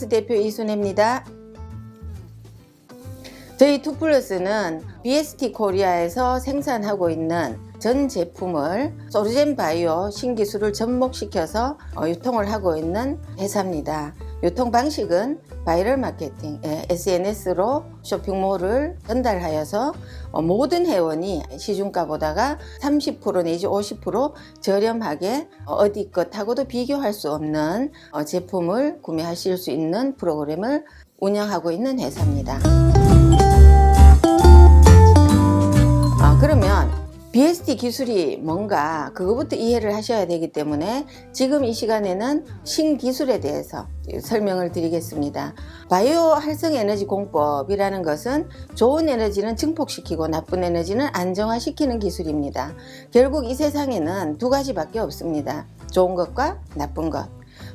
투플러스 대표 이순혜입니다. 저희 투플러스는 BST 코리아에서 생산하고 있는 전 제품을 소르젠 바이오 신기술을 접목시켜서 유통을 하고 있는 회사입니다. 유통 방식은 바이럴 마케팅, SNS로 쇼핑몰을 전달하여서 모든 회원이 시중가보다가 30% 내지 50% 저렴하게 어디 것하고도 비교할 수 없는 제품을 구매하실 수 있는 프로그램을 운영하고 있는 회사입니다. 그러면 BST 기술이 뭔가 그거부터 이해를 하셔야 되기 때문에 지금 이 시간에는 신기술에 대해서 설명을 드리겠습니다. 바이오 활성 에너지 공법이라는 것은 좋은 에너지는 증폭시키고 나쁜 에너지는 안정화시키는 기술입니다. 결국 이 세상에는 두 가지밖에 없습니다. 좋은 것과 나쁜 것.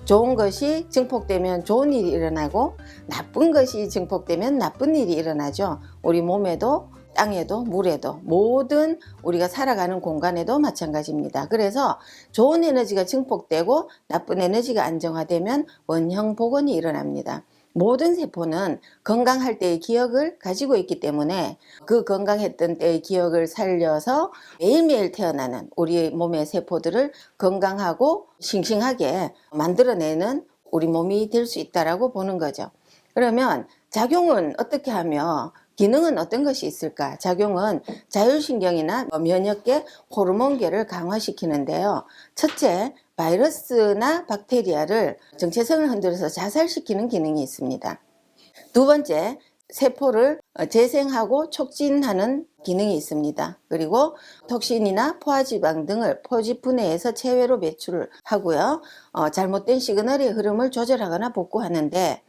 좋은 것이 증폭되면 좋은 일이 일어나고 나쁜 것이 증폭되면 나쁜 일이 일어나죠. 우리 몸에도 땅에도 물에도 모든 우리가 살아가는 공간에도 마찬가지입니다. 그래서 좋은 에너지가 증폭되고 나쁜 에너지가 안정화되면 원형 복원이 일어납니다. 모든 세포는 건강할 때의 기억을 가지고 있기 때문에 그 건강했던 때의 기억을 살려서 매일매일 태어나는 우리 몸의 세포들을 건강하고 싱싱하게 만들어내는 우리 몸이 될 수 있다라고 보는 거죠. 그러면 작용은 어떻게 하며 기능은 어떤 것이 있을까? 작용은 자율신경이나 면역계, 호르몬계를 강화시키는데요. 첫째, 바이러스나 박테리아를 정체성을 흔들어서 자살시키는 기능이 있습니다. 두 번째, 세포를 재생하고 촉진하는 기능이 있습니다. 그리고 톡신이나 포화지방 등을 포집분해해서 체외로 배출하고요. 잘못된 시그널의 흐름을 조절하거나 복구하는데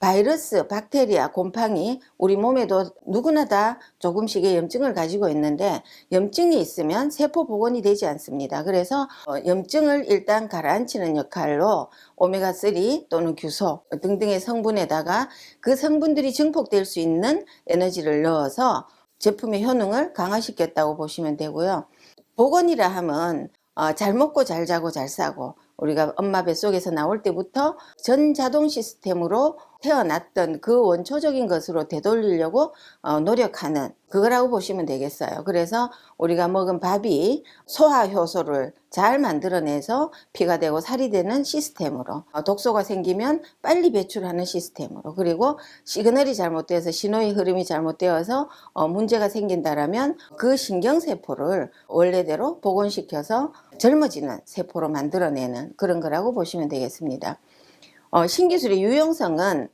바이러스, 박테리아, 곰팡이 우리 몸에도 누구나 다 조금씩의 염증을 가지고 있는데 염증이 있으면 세포 복원이 되지 않습니다. 그래서 염증을 일단 가라앉히는 역할로 오메가3 또는 규소 등등의 성분에다가 그 성분들이 증폭될 수 있는 에너지를 넣어서 제품의 효능을 강화시켰다고 보시면 되고요. 복원이라 하면 잘 먹고 잘 자고 잘 싸고 우리가 엄마 뱃속에서 나올 때부터 전자동 시스템으로 태어났던 그 원초적인 것으로 되돌리려고 노력하는 그거라고 보시면 되겠어요. 그래서 우리가 먹은 밥이 소화 효소를 잘 만들어내서 피가 되고 살이 되는 시스템으로 독소가 생기면 빨리 배출하는 시스템으로 그리고 시그널이 잘못돼서 신호의 흐름이 잘못되어서 문제가 생긴다라면 그 신경세포를 원래대로 복원시켜서 젊어지는 세포로 만들어내는 그런 거라고 보시면 되겠습니다. 신기술의 유용성은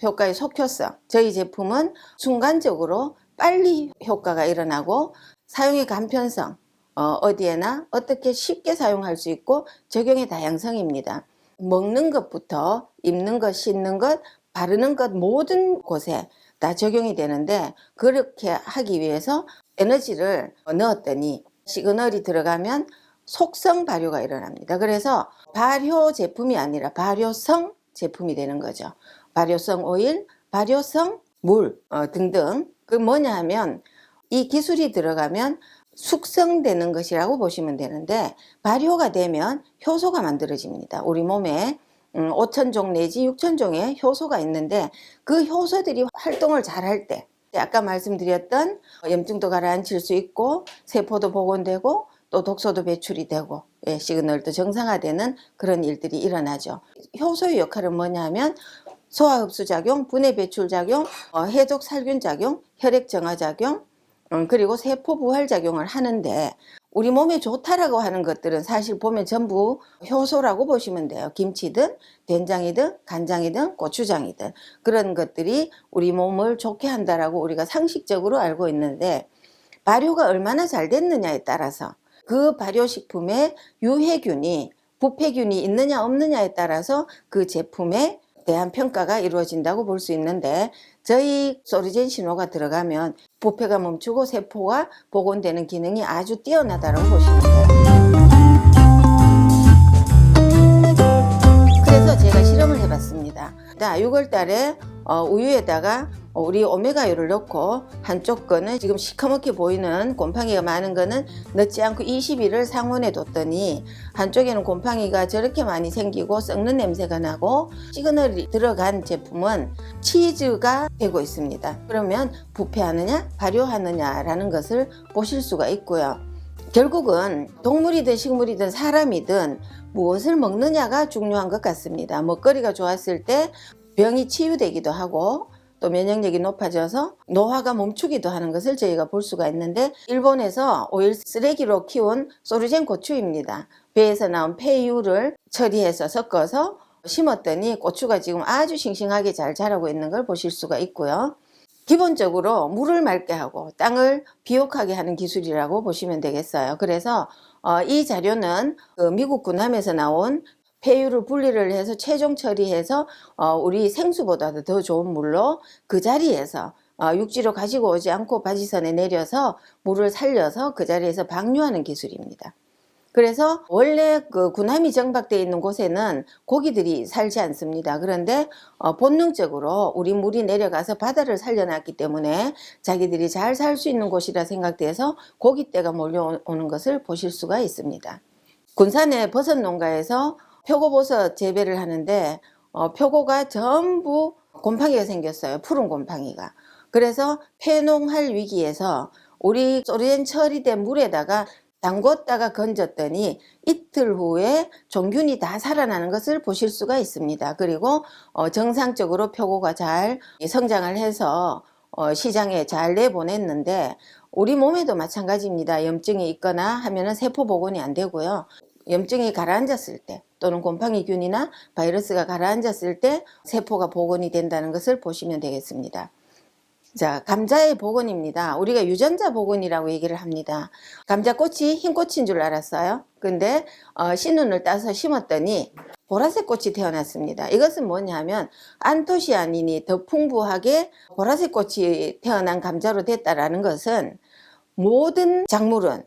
효과의 속효성. 저희 제품은 순간적으로 빨리 효과가 일어나고 사용의 간편성. 어디에나 어떻게 쉽게 사용할 수 있고 적용의 다양성입니다. 먹는 것부터 입는 것, 씻는 것, 바르는 것 모든 곳에 다 적용이 되는데 그렇게 하기 위해서 에너지를 넣었더니 시그널이 들어가면 속성 발효가 일어납니다. 그래서 발효 제품이 아니라 발효성 제품이 되는 거죠. 발효성 오일, 발효성 물 등등. 그 뭐냐 하면 이 기술이 들어가면 숙성되는 것이라고 보시면 되는데 발효가 되면 효소가 만들어집니다. 우리 몸에 5,000종 내지 6,000종의 효소가 있는데 그 효소들이 활동을 잘 할 때 아까 말씀드렸던 염증도 가라앉힐 수 있고 세포도 복원되고 또 독소도 배출이 되고 시그널도 정상화되는 그런 일들이 일어나죠. 효소의 역할은 뭐냐면 소화흡수작용, 분해배출작용, 해독살균작용, 혈액정화작용 그리고 세포 부활작용을 하는데 우리 몸에 좋다라고 하는 것들은 사실 보면 전부 효소라고 보시면 돼요. 김치든 된장이든 간장이든 고추장이든 그런 것들이 우리 몸을 좋게 한다라고 우리가 상식적으로 알고 있는데 발효가 얼마나 잘 됐느냐에 따라서 그 발효식품에 유해균이 부패균이 있느냐 없느냐에 따라서 그 제품에 대한 평가가 이루어진다고 볼 수 있는데 저희 소르젠 신호가 들어가면 부패가 멈추고 세포가 복원되는 기능이 아주 뛰어나다고 보시면 돼요. 그래서 제가 실험을 해봤습니다. 6월 달에 우유에다가 우리 오메가유를 넣고 한쪽 거는 지금 시커멓게 보이는 곰팡이가 많은 거는 넣지 않고 20일을 상온에 뒀더니 한쪽에는 곰팡이가 저렇게 많이 생기고 썩는 냄새가 나고 시그널이 들어간 제품은 치즈가 되고 있습니다. 그러면 부패하느냐 발효하느냐라는 것을 보실 수가 있고요. 결국은 동물이든 식물이든 사람이든 무엇을 먹느냐가 중요한 것 같습니다. 먹거리가 좋았을 때 병이 치유되기도 하고 또 면역력이 높아져서 노화가 멈추기도 하는 것을 저희가 볼 수가 있는데, 일본에서 오일 쓰레기로 키운 소르젠 고추입니다. 배에서 나온 폐유를 처리해서 섞어서 심었더니 고추가 지금 아주 싱싱하게 잘 자라고 있는 걸 보실 수가 있고요. 기본적으로 물을 맑게 하고 땅을 비옥하게 하는 기술이라고 보시면 되겠어요. 그래서 이 자료는 미국 군함에서 나온 폐유를 분리를 해서 최종 처리해서 우리 생수보다도 더 좋은 물로 그 자리에서 육지로 가지고 오지 않고 바지선에 내려서 물을 살려서 그 자리에서 방류하는 기술입니다. 그래서 원래 그 군함이 정박되어 있는 곳에는 고기들이 살지 않습니다. 그런데 본능적으로 우리 물이 내려가서 바다를 살려놨기 때문에 자기들이 잘 살 수 있는 곳이라 생각돼서 고깃대가 몰려오는 것을 보실 수가 있습니다. 군산의 버섯 농가에서 표고버섯 재배를 하는데 표고가 전부 곰팡이가 생겼어요. 푸른 곰팡이가. 그래서 폐농할 위기에서 우리 소르젠 처리된 물에다가 담궜다가 건졌더니 이틀 후에 종균이 다 살아나는 것을 보실 수가 있습니다. 그리고 정상적으로 표고가 잘 성장을 해서 시장에 잘 내보냈는데, 우리 몸에도 마찬가지입니다. 염증이 있거나 하면은 세포 복원이 안 되고요. 염증이 가라앉았을 때 또는 곰팡이균이나 바이러스가 가라앉았을 때 세포가 복원이 된다는 것을 보시면 되겠습니다. 자, 감자의 복원입니다. 우리가 유전자 복원이라고 얘기를 합니다. 감자꽃이 흰 꽃인 줄 알았어요. 근데 신눈을 따서 심었더니 보라색 꽃이 태어났습니다. 이것은 뭐냐면 안토시아닌이 더 풍부하게 보라색 꽃이 태어난 감자로 됐다라는 것은 모든 작물은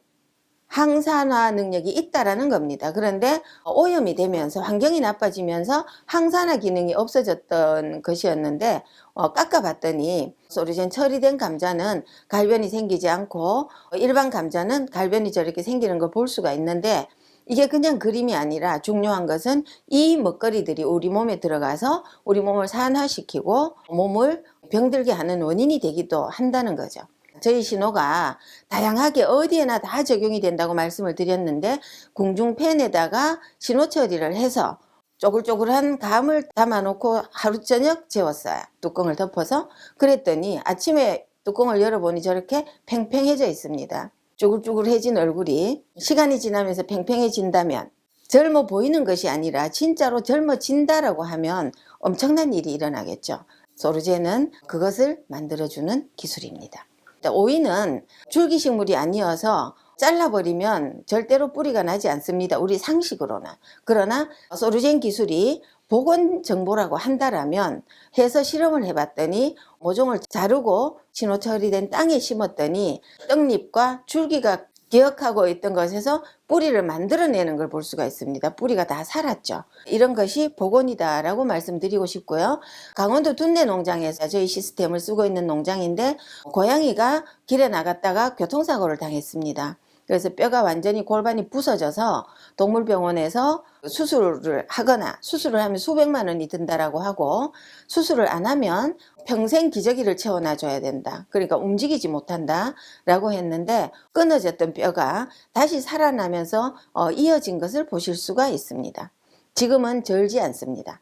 항산화 능력이 있다라는 겁니다. 그런데 오염이 되면서 환경이 나빠지면서 항산화 기능이 없어졌던 것이었는데 깎아봤더니 소르젠 처리된 감자는 갈변이 생기지 않고 일반 감자는 갈변이 저렇게 생기는 걸 볼 수가 있는데, 이게 그냥 그림이 아니라 중요한 것은 이 먹거리들이 우리 몸에 들어가서 우리 몸을 산화시키고 몸을 병들게 하는 원인이 되기도 한다는 거죠. 저희 신호가 다양하게 어디에나 다 적용이 된다고 말씀을 드렸는데, 궁중팬에다가 신호 처리를 해서 쪼글쪼글한 감을 담아놓고 하루 저녁 재웠어요. 뚜껑을 덮어서. 그랬더니 아침에 뚜껑을 열어보니 저렇게 팽팽해져 있습니다. 쭈글쭈글해진 얼굴이 시간이 지나면서 팽팽해진다면, 젊어 보이는 것이 아니라 진짜로 젊어진다라고 하면 엄청난 일이 일어나겠죠. 소르젠은 그것을 만들어주는 기술입니다. 오이는 줄기식물이 아니어서 잘라버리면 절대로 뿌리가 나지 않습니다. 우리 상식으로는. 그러나 소르젠 기술이 복원 정보라고 한다라면 해서 실험을 해봤더니 모종을 자르고 신호 처리된 땅에 심었더니 떡잎과 줄기가 기억하고 있던 것에서 뿌리를 만들어내는 걸 볼 수가 있습니다. 뿌리가 다 살았죠. 이런 것이 복원이다라고 말씀드리고 싶고요. 강원도 둔내 농장에서 저희 시스템을 쓰고 있는 농장인데, 고양이가 길에 나갔다가 교통사고를 당했습니다. 그래서 뼈가 완전히 골반이 부서져서 동물병원에서 수술을 하거나, 수술을 하면 수백만 원이 든다라고 하고, 수술을 안 하면 평생 기저귀를 채워놔줘야 된다. 그러니까 움직이지 못한다 라고 했는데, 끊어졌던 뼈가 다시 살아나면서 이어진 것을 보실 수가 있습니다. 지금은 절지 않습니다.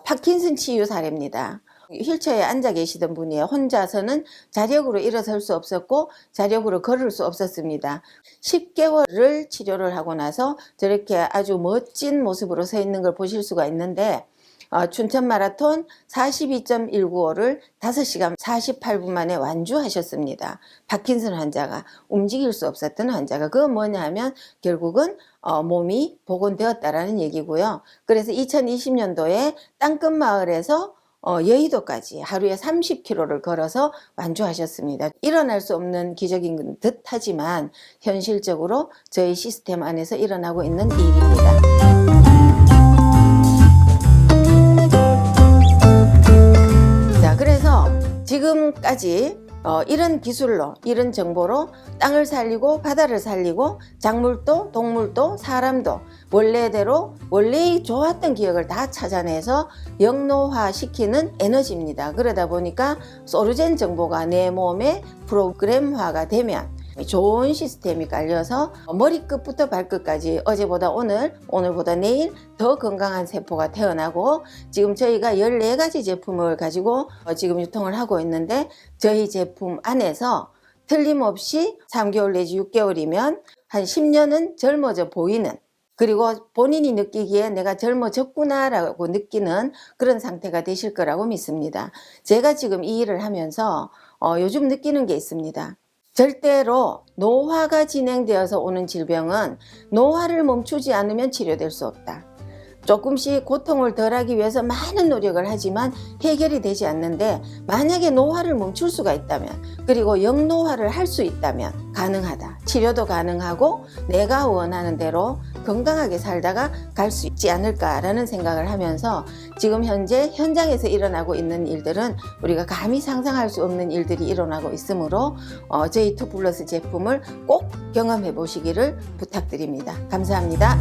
파킨슨 치유 사례입니다. 휠체어에 앉아 계시던 분이에요. 혼자서는 자력으로 일어설 수 없었고 자력으로 걸을 수 없었습니다. 10개월을 치료를 하고 나서 저렇게 아주 멋진 모습으로 서 있는 걸 보실 수가 있는데, 춘천 마라톤 42.195를 5시간 48분 만에 완주하셨습니다. 파킨슨 환자가, 움직일 수 없었던 환자가. 그건 뭐냐 하면 결국은 몸이 복원되었다라는 얘기고요. 그래서 2020년도에 땅끝마을에서 여의도까지 하루에 30km를 걸어서 완주하셨습니다. 일어날 수 없는 기적인 듯 하지만 현실적으로 저희 시스템 안에서 일어나고 있는 일입니다. 자, 그래서 지금까지 이런 기술로, 이런 정보로 땅을 살리고 바다를 살리고 작물도 동물도 사람도 원래대로 원래 좋았던 기억을 다 찾아내서 영노화시키는 에너지입니다. 그러다 보니까 소르젠 정보가 내 몸에 프로그램화가 되면 좋은 시스템이 깔려서 머리끝부터 발끝까지 어제보다 오늘, 오늘보다 내일 더 건강한 세포가 태어나고, 지금 저희가 14가지 제품을 가지고 지금 유통을 하고 있는데, 저희 제품 안에서 틀림없이 3개월 내지 6개월이면 한 10년은 젊어져 보이는, 그리고 본인이 느끼기에 내가 젊어졌구나 라고 느끼는 그런 상태가 되실 거라고 믿습니다. 제가 지금 이 일을 하면서 요즘 느끼는 게 있습니다. 절대로 노화가 진행되어서 오는 질병은 노화를 멈추지 않으면 치료될 수 없다. 조금씩 고통을 덜하기 위해서 많은 노력을 하지만 해결이 되지 않는데, 만약에 노화를 멈출 수가 있다면, 그리고 역노화를 할 수 있다면 가능하다. 치료도 가능하고 내가 원하는 대로 건강하게 살다가 갈 수 있지 않을까라는 생각을 하면서, 지금 현재 현장에서 일어나고 있는 일들은 우리가 감히 상상할 수 없는 일들이 일어나고 있으므로 저희 투플러스 제품을 꼭 경험해 보시기를 부탁드립니다. 감사합니다.